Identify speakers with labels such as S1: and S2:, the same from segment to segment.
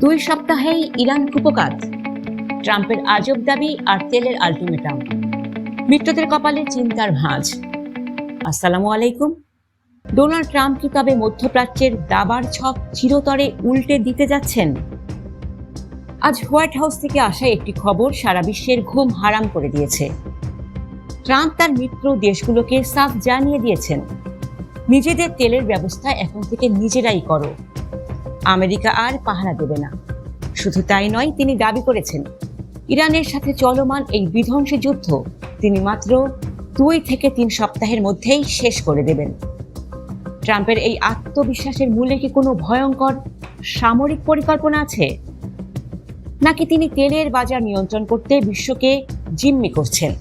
S1: 2 সপ্তাহেই ইরান কুপকাত, ট্রাম্পের আজব দাবি আর তেলের আলটিমেটাম, মিত্রদের কপালে চিন্তার ভাঁজ। আসসালামু আলাইকুম। ডোনাল্ড ট্রাম্প কি তবে মধ্যপ্রাচ্যের দাবার ছক চিরতরে উল্টে দিতে যাচ্ছেন? আজ হোয়াইট হাউস থেকে আসা একটি খবর সারা বিশ্বের ঘুম হারাম করে দিয়েছে। ট্রাম্প তার মিত্র দেশগুলোকে সাফ জানিয়ে দিয়েছেন, নিজেদের তেলের ব্যবস্থা এখন থেকে নিজেরাই করো, আমেরিকা আর পাহারা দেবে না। শুধু তাই নয়, তিনি দাবি করেছেন ইরানের সাথে চলমান এই বিধ্বংসী যুদ্ধ তিনি মাত্র 2 থেকে 3 সপ্তাহের মধ্যেই শেষ করে দেবেন। ট্রাম্পের এই আত্মবিশ্বাসের মূলে কি কোনো ভয়ঙ্কর সামরিক পরিকল্পনা আছে, নাকি তিনি তেলের বাজার নিয়ন্ত্রণ করতে বিশ্বকে জিম্মি করছেন?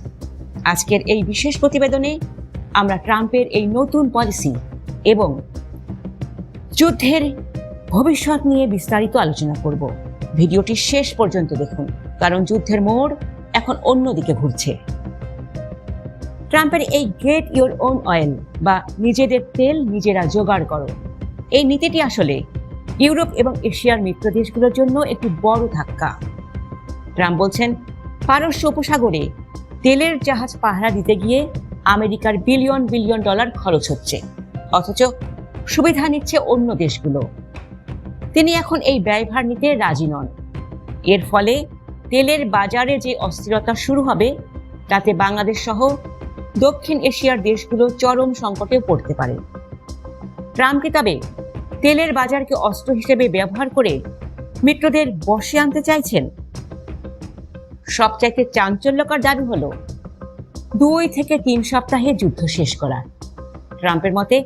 S1: আজকের এই বিশেষ প্রতিবেদনে আমরা ট্রাম্পের এই নতুন পলিসি এবং যুদ্ধের ভবিষ্যৎ নিয়ে বিস্তারিত আলোচনা করব। ভিডিওটি শেষ পর্যন্ত দেখুন, কারণ যুদ্ধের মোড় এখন অন্যদিকে ঘুরছে। ট্রাম্পের এই গেট ইউর ওন অয়েল বা নিজেদের তেল নিজেরা জোগাড় করো, এই নীতিটি আসলে ইউরোপ এবং এশিয়ার মিত্র দেশগুলোর জন্য একটি বড় ধাক্কা। ট্রাম্প বলছেন, পারস্য উপসাগরে তেলের জাহাজ পাহারা দিতে গিয়ে আমেরিকার বিলিয়ন বিলিয়ন ডলার খরচ হচ্ছে, অথচ সুবিধা নিচ্ছে অন্য দেশগুলো। তিনি এখন এই ব্যয়ভার নিতে রাজি নন। এর ফলে তেলের বাজারে যে অস্থিরতা শুরু হবে, তাতে বাংলাদেশ সহ দক্ষিণ এশিয়ার দেশগুলো চরম সংকটে পড়তে পারে। ট্রাম্প কি তবে তেলের বাজারকে অস্ত্র হিসেবে ব্যবহার করে মিত্রদের বশে আনতে চাইছেন? সবচাইতে চাঞ্চল্যকর দাবি হলো 2 থেকে 3 সপ্তাহে যুদ্ধ শেষ করা। ট্রাম্পের মতে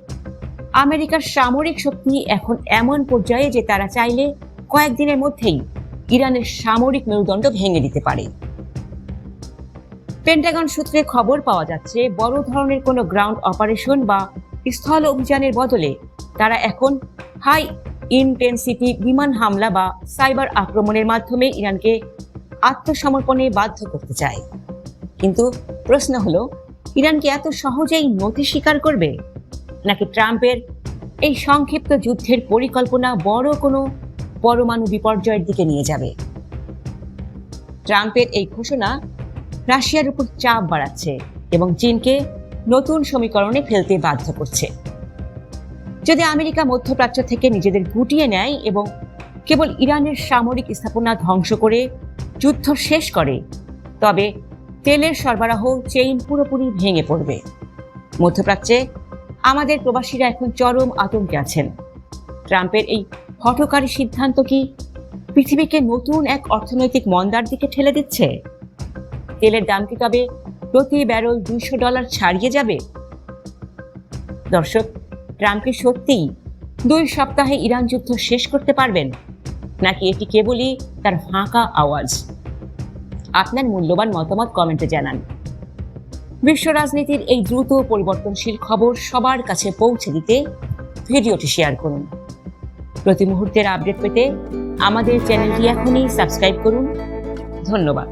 S1: আমেরিকার সামরিক শক্তি এখন এমন পর্যায়ে যে তারা চাইলে কয়েকদিনের মধ্যেই ইরানের সামরিক মেরুদণ্ড ভেঙে দিতে পারে। পেন্টাগন সূত্রে খবর পাওয়া যাচ্ছে, বড় ধরনের কোনো গ্রাউন্ড অপারেশন বা স্থল অভিযানের বদলে তারা এখন হাই ইনটেনসিটি বিমান হামলা বা সাইবার আক্রমণের মাধ্যমে ইরানকে আত্মসমর্পণে বাধ্য করতে চায়। কিন্তু প্রশ্ন হলো, ইরান কি এত সহজেই নতি স্বীকার করবে, নাকি ট্রাম্পের এই সংক্ষিপ্ত যুদ্ধের পরিকল্পনা বড় কোনো পরমাণু বিপর্যয়ের দিকে নিয়ে যাবে? ট্রাম্পের এই ঘোষণা রাশিয়ার উপর চাপ বাড়াচ্ছে এবং চীনকে নতুন সমীকরণে ফেলতে বাধ্য করছে। যদি আমেরিকা মধ্যপ্রাচ্য থেকে নিজেদের গুটিয়ে নেয় এবং কেবল ইরানের সামরিক স্থাপনা ধ্বংস করে যুদ্ধ শেষ করে, তবে তেলের সরবরাহ চেইন পুরোপুরি ভেঙে পড়বে। মধ্যপ্রাচ্যে আমাদের প্রবাসীরা এখন চরম আতঙ্কে আছেন। ট্রাম্পের এই হঠকারী সিদ্ধান্ত কি পৃথিবীকে নতুন এক অর্থনৈতিক মন্দার দিকে ঠেলে দিচ্ছে? তেলের দাম কি তবে প্রতি ব্যারেল $200 ছাড়িয়ে যাবে? দর্শক, ট্রাম্প কি সত্যিই 2 সপ্তাহে ইরান যুদ্ধ শেষ করতে পারবেন, নাকি এটি কেবলই তার ফাঁকা আওয়াজ? আপনার মূল্যবান মতামত কমেন্টে জানান। বিশ্ব রাজনীতির এই দ্রুত পরিবর্তনশীল খবর সবার কাছে পৌঁছে দিতে ভিডিওটি শেয়ার করুন। প্রতি মুহূর্তের আপডেট পেতে আমাদের চ্যানেলটি এখনই সাবস্ক্রাইব করুন। ধন্যবাদ।